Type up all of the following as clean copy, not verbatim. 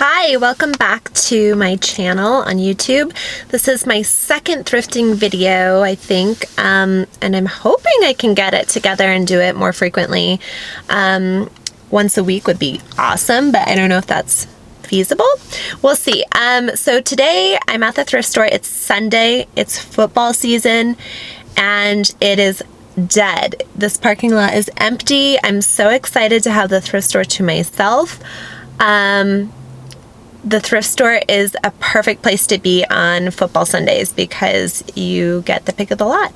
Hi, welcome back to my channel on YouTube. This is my second thrifting video, I think, and I'm hoping I can get it together and do it more frequently. Once a week would be awesome, but I don't know if that's feasible. We'll see. So today I'm at the thrift store. It's Sunday, it's football season, and it is dead. This parking lot is empty. I'm so excited to have the thrift store to myself. The thrift store is a perfect place to be on football Sundays because you get the pick of the lot.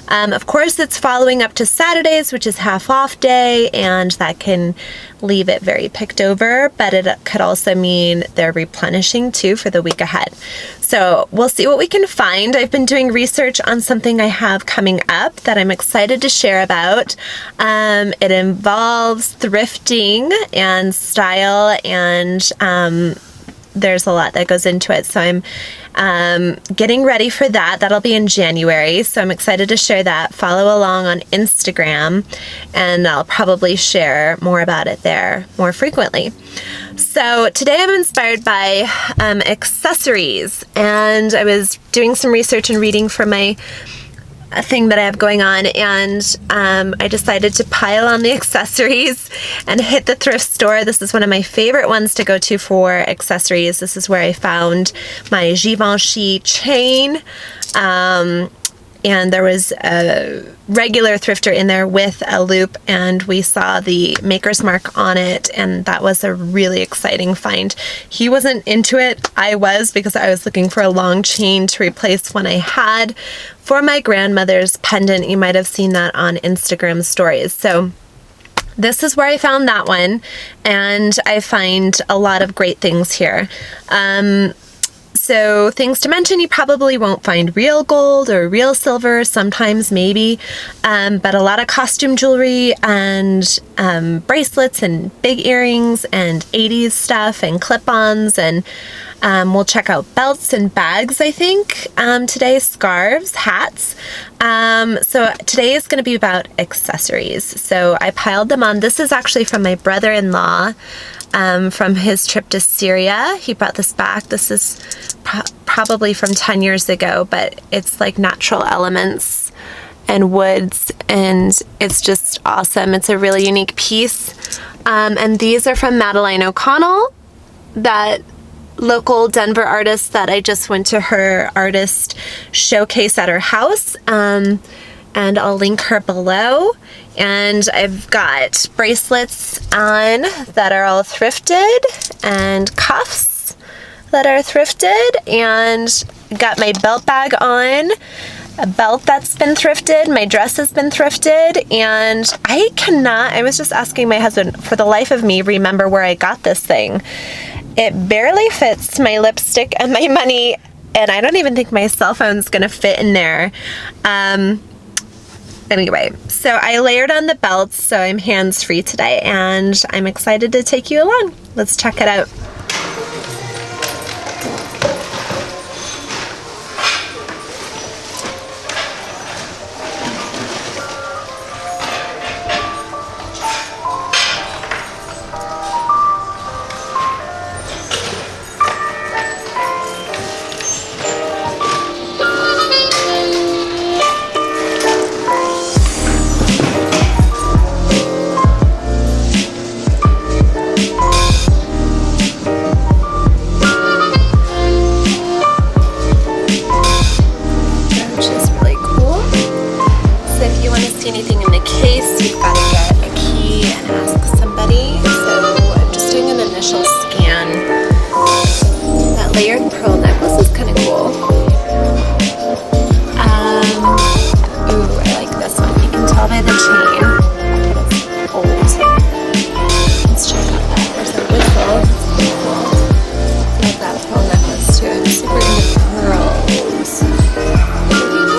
Of course, it's following up to Saturdays, which is half off day, and that can leave it very picked over, but it could also mean they're replenishing too for the week ahead. So we'll see what we can find. I've been doing research on something I have coming up that I'm excited to share about. It involves thrifting and style, and there's a lot that goes into it. So I'm getting ready for that. That'll be in January. So I'm excited to share that. Follow along on Instagram, and I'll probably share more about it there more frequently. So today I'm inspired by accessories, and I was doing some research and reading for my thing that I have going on, and I decided to pile on the accessories and hit the thrift store. This is one of my favorite ones to go to for accessories. This is where I found my Givenchy chain, and there was a regular thrifter in there with a loop, and we saw the maker's mark on it, and that was a really exciting find. He wasn't into it. I was, because I was looking for a long chain to replace one I had for my grandmother's pendant. You might have seen that on Instagram stories. So this is where I found that one, and I find a lot of great things here. So things to mention, you probably won't find real gold or real silver, sometimes maybe, but a lot of costume jewelry and bracelets and big earrings and 80s stuff and clip-ons, and we'll check out belts and bags, I think, today, scarves, hats. So today is going to be about accessories. So I piled them on. This is actually from my brother-in-law. From his trip to Syria. He brought this back. This is probably from 10 years ago, but it's like natural elements and woods, and it's just awesome. It's a really unique piece. And these are from Madeline O'Connell, that local Denver artist that I just went to her artist showcase at her house. And I'll link her below. And I've got bracelets on that are all thrifted, and cuffs that are thrifted, and got my belt bag on, a belt that's been thrifted, my dress has been thrifted, and I was just asking my husband, for the life of me, remember where I got this thing. It barely fits my lipstick and my money, and I don't even think my cell phone's gonna fit in there. Anyway, so I layered on the belts, so I'm hands-free today, and I'm excited to take you along. Let's check it out. Anything in the case, you've got to get a key and ask somebody. So I'm just doing an initial scan. That layered pearl necklace is kind of cool. Ooh, I like this one. You can tell by the chain that it's old. Let's check out that. There's a whistle. It's pretty cool. I like that pearl necklace too. I'm super into pearls.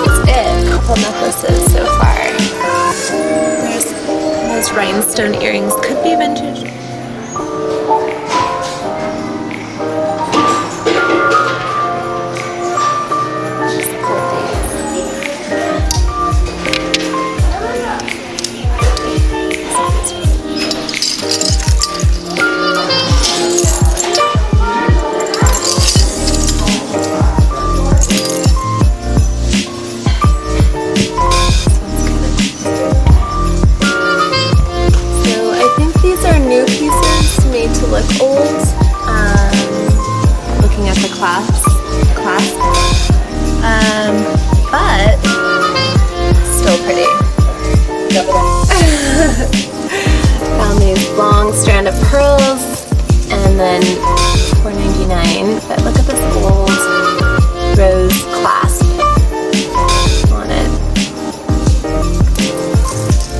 That's it. A couple necklaces so far. Those rhinestone earrings could be vintage. old. Looking at the clasp. But still pretty. Found these long strand of pearls, and then $4.99. But look at this old rose clasp on it.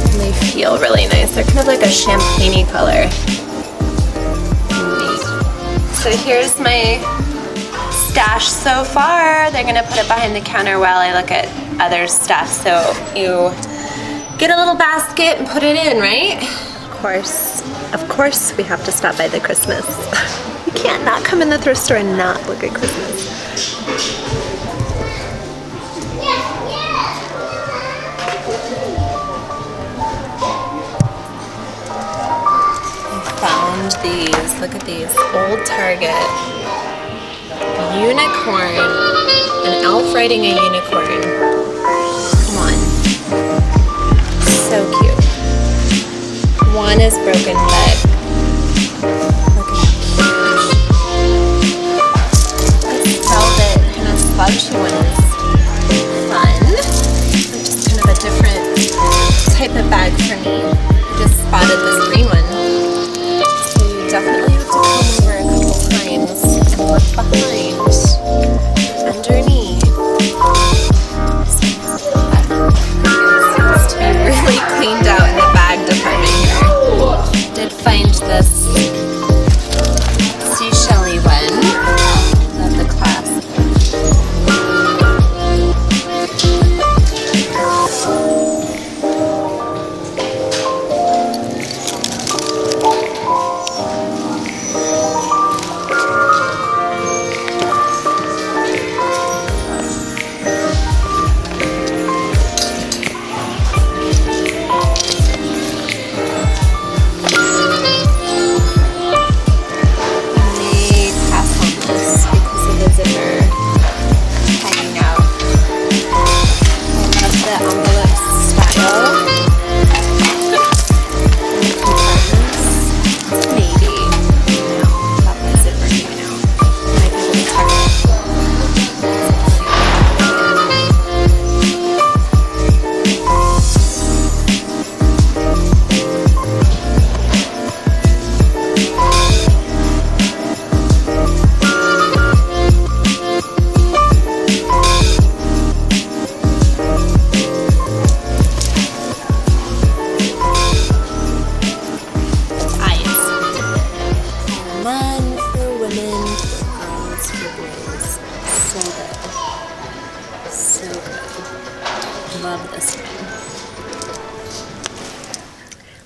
And they feel really nice. They're kind of like a champagne-y color. Neat. So here's my stash so far. They're gonna put it behind the counter while I look at other stuff. So you get a little basket and put it in, right? Of course we have to stop by the Christmas. You can't not come in the thrift store and not look at Christmas. I found these, look at these, old Target. Unicorn, an elf riding a unicorn. Come on. So cute. One is broken, but look at how cute. This velvet kind of slouchy one is fun. It's just kind of a different type of bag for me. I just spotted this green one. So you definitely have to come over a couple times and look behind, underneath. Seems to be really cleaned out in the bag department here. Did find this seashell-y one. Love the clasp.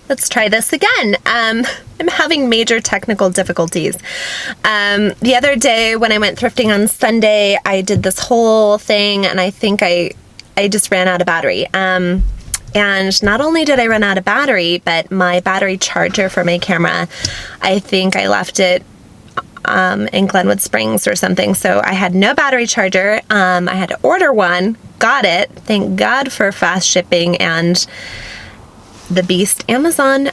Let's try this again. I'm having major technical difficulties. The other day when I went thrifting on Sunday, I did this whole thing and I think I just ran out of battery. And not only did I run out of battery, but my battery charger for my camera, I think I left it in Glenwood Springs or something. So I had no battery charger. I had to order one, got it. Thank God for fast shipping and the beast Amazon.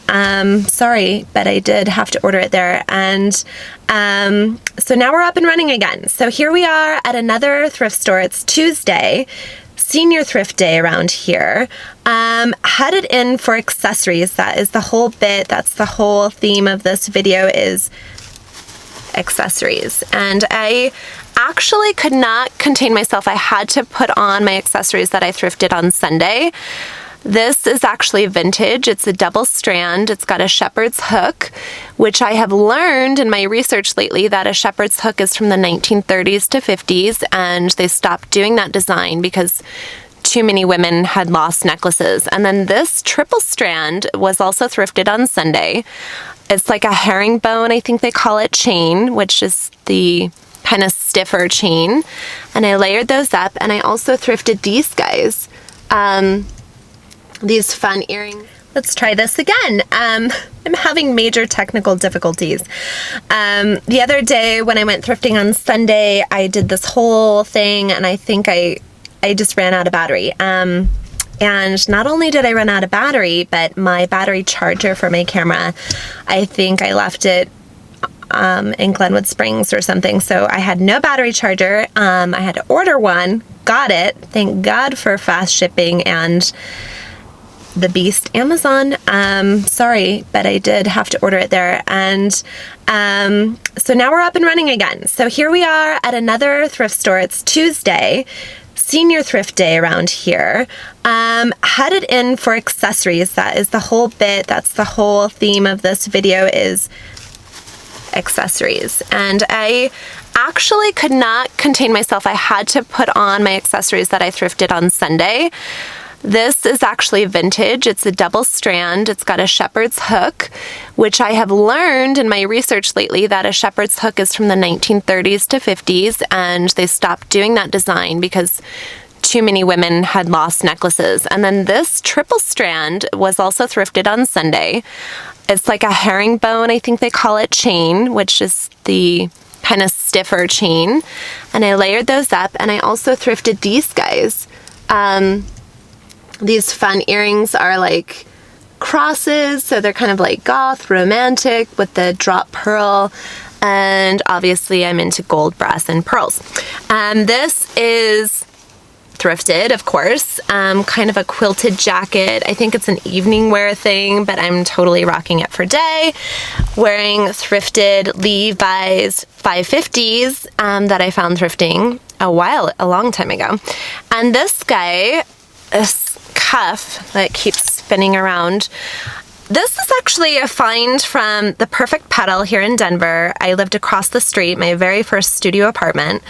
Sorry, but I did have to order it there. And so now we're up and running again. So here we are at another thrift store. It's Tuesday, senior thrift day around here. Headed in for accessories. That is the whole bit. That's the whole theme of this video is accessories. And I actually could not contain myself. I had to put on my accessories that I thrifted on Sunday. This is actually vintage. It's a double strand. It's got a shepherd's hook, which I have learned in my research lately that a shepherd's hook is from the 1930s to 50s, and they stopped doing that design because too many women had lost necklaces. And then this triple strand was also thrifted on Sunday. It's like a herringbone, I think they call it, chain, which is the kind of stiffer chain. And I layered those up, and I also thrifted these guys. These fun earrings. Let's try this again. I'm having major technical difficulties. The other day when I went thrifting on Sunday, I did this whole thing and I think I just ran out of battery. And not only did I run out of battery, but my battery charger for my camera, I think I left it in Glenwood Springs or something. So I had no battery charger. I had to order one, got it. Thank God for fast shipping and the beast Amazon. Sorry, but I did have to order it there. And so now we're up and running again. So here we are at another thrift store. It's Tuesday, senior thrift day around here. Headed in for accessories. That is the whole bit. That's the whole theme of this video, is accessories. And I actually could not contain myself. I had to put on my accessories that I thrifted on Sunday. This is actually vintage. It's a double strand. It's got a shepherd's hook, which I have learned in my research lately that a shepherd's hook is from the 1930s to 50s, and they stopped doing that design because too many women had lost necklaces. And then this triple strand was also thrifted on Sunday. It's like a herringbone, I think they call it, chain, which is the kind of stiffer chain. And I layered those up, and I also thrifted these guys. These fun earrings are like crosses, so they're kind of like goth, romantic with the drop pearl, and obviously I'm into gold, brass, and pearls. This is thrifted, of course, kind of a quilted jacket. I think it's an evening wear thing, but I'm totally rocking it for day. Wearing thrifted Levi's 550s that I found thrifting a long time ago. And this guy, this cuff that keeps spinning around. This is actually a find from the Perfect Petal here in Denver. I lived across the street, my very first studio apartment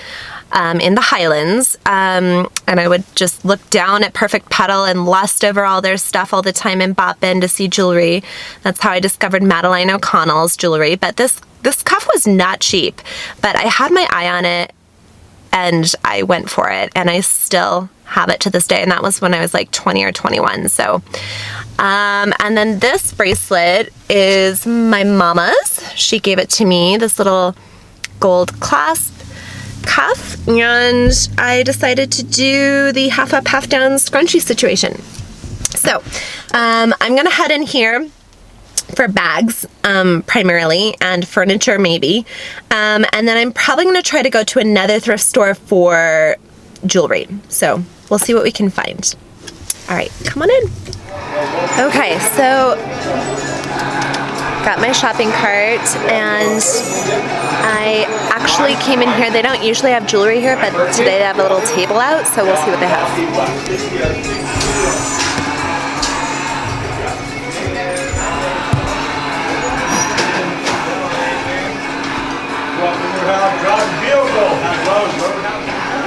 in the Highlands, and I would just look down at Perfect Petal and lust over all their stuff all the time and bop in to see jewelry. That's how I discovered Madeline O'Connell's jewelry. But this cuff was not cheap, but I had my eye on it and I went for it, and I still have it to this day, and that was when I was like 20 or 21. So and then this bracelet is my mama's. She gave it to me, this little gold clasp cuff, and I decided to do the half up, half down scrunchie situation. So I'm gonna head in here for bags primarily, and furniture maybe, and then I'm probably gonna try to go to another thrift store for jewelry. So we'll see what we can find. All right, come on in. Okay, so got my shopping cart, and I actually came in here. They don't usually have jewelry here, but today they have a little table out, so we'll see what they have.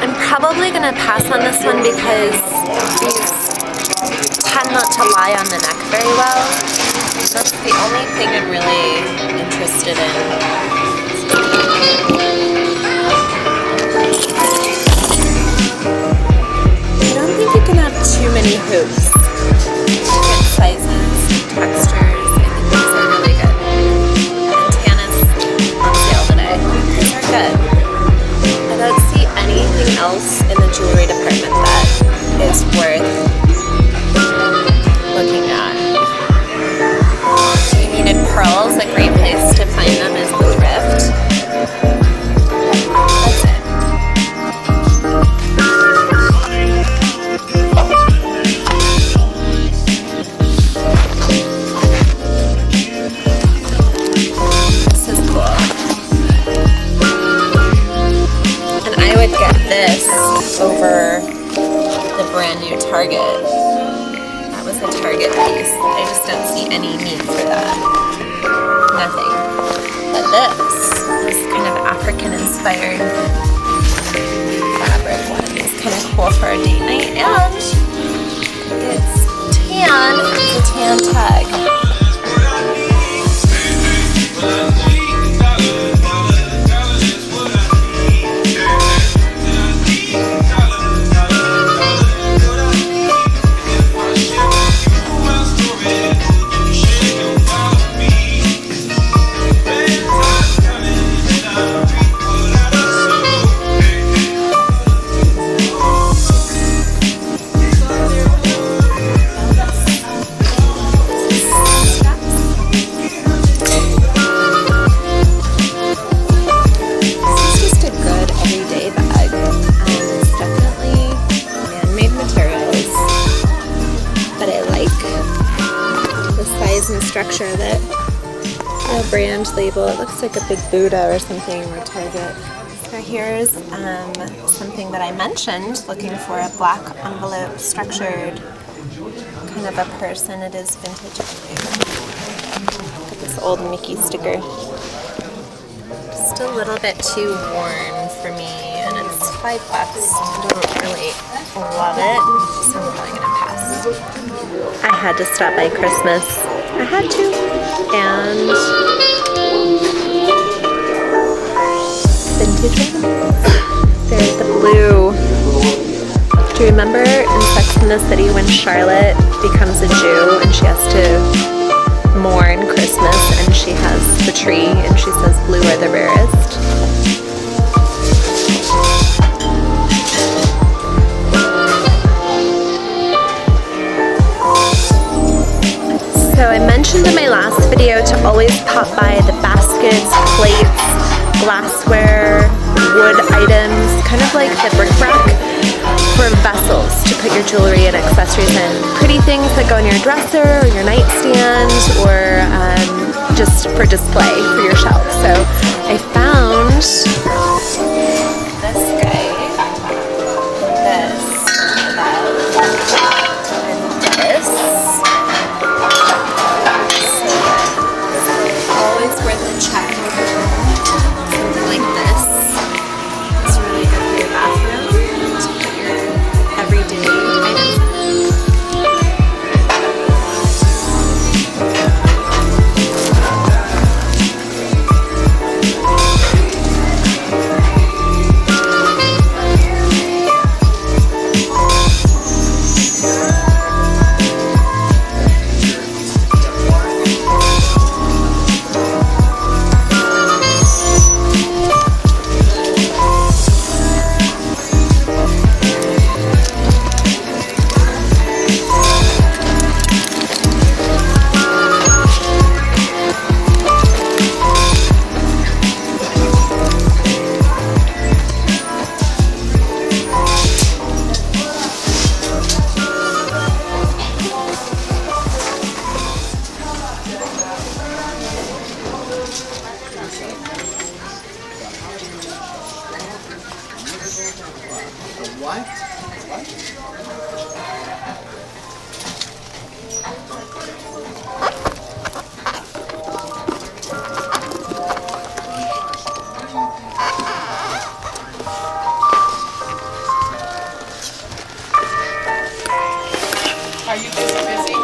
I'm probably gonna pass on this one because these tend not to lie on the neck very well. That's the only thing I'm really interested in. I don't think you can have too many hoops. Different sizes, textures. I think these are really good. And Tana's on sale today. These are good. I don't see anything else in the jewelry department that is worth looking at. So you needed pearls. A great place to find them is the thrift. That's it. This is cool. And I would get this over the brand new Target. That was the Target piece. I just don't see any need for that. Nothing. But this kind of African inspired fabric one is kind of cool for a date night, and it's tan. It's a tan tag. structure of it. No brand label. It looks like a big Buddha or something, or Target. So here's something that I mentioned, looking for a black envelope structured kind of a purse, and it is vintage. Look at this old Mickey sticker. Just a little bit too worn for me, and it's $5. I don't really love it, so I'm probably gonna pass. I had to stop by Christmas. I had to. And vintage ornaments. There's the blue. Do you remember in Sex and the City when Charlotte becomes a Jew and she has to mourn Christmas, and she has the tree and she says blue are the rarest? So I mentioned in my last video to always pop by the baskets, plates, glassware, wood items, kind of like the bric-a-brac for vessels to put your jewelry and accessories in. Pretty things that go in your dresser or your nightstand, or just for display for your shelf. So I found this guy, this, and this. Always worth a check. Something like this. It's really good for your bathroom to put your everyday items in. Are you busy?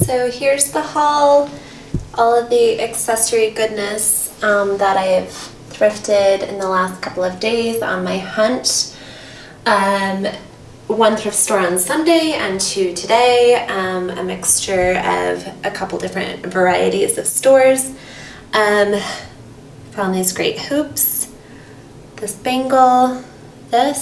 So here's the haul, all of the accessory goodness that I've thrifted in the last couple of days on my hunt. One thrift store on Sunday and 2 today, a mixture of a couple different varieties of stores. Found these great hoops, this bangle, the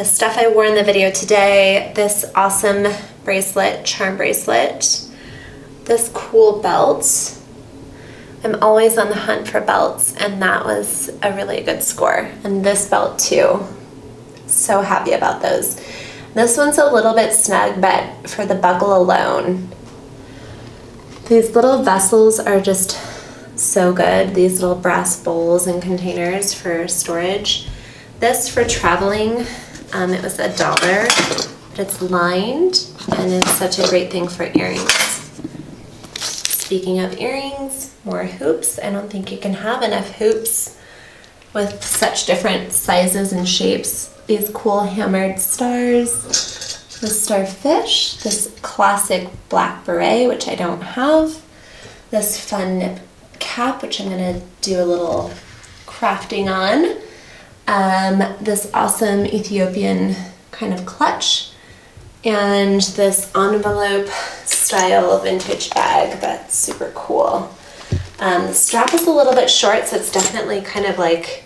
stuff I wore in the video today, this awesome bracelet, charm bracelet, this cool belt. I'm always on the hunt for belts, and that was a really good score. And this belt too. So happy about those. This one's a little bit snug, but for the buckle alone. These little vessels are just so good. These little brass bowls and containers for storage. This for traveling, it was $1, but it's lined, and it's such a great thing for earrings. Speaking of earrings, more hoops. I don't think you can have enough hoops with such different sizes and shapes. These cool hammered stars, this starfish, this classic black beret, which I don't have, this fun nip cap, which I'm gonna do a little crafting on, this awesome Ethiopian kind of clutch, and this envelope style vintage bag that's super cool. The strap is a little bit short, so it's definitely kind of like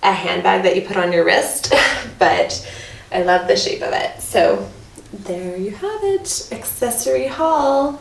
a handbag that you put on your wrist, but I love the shape of it. So there you have it, accessory haul.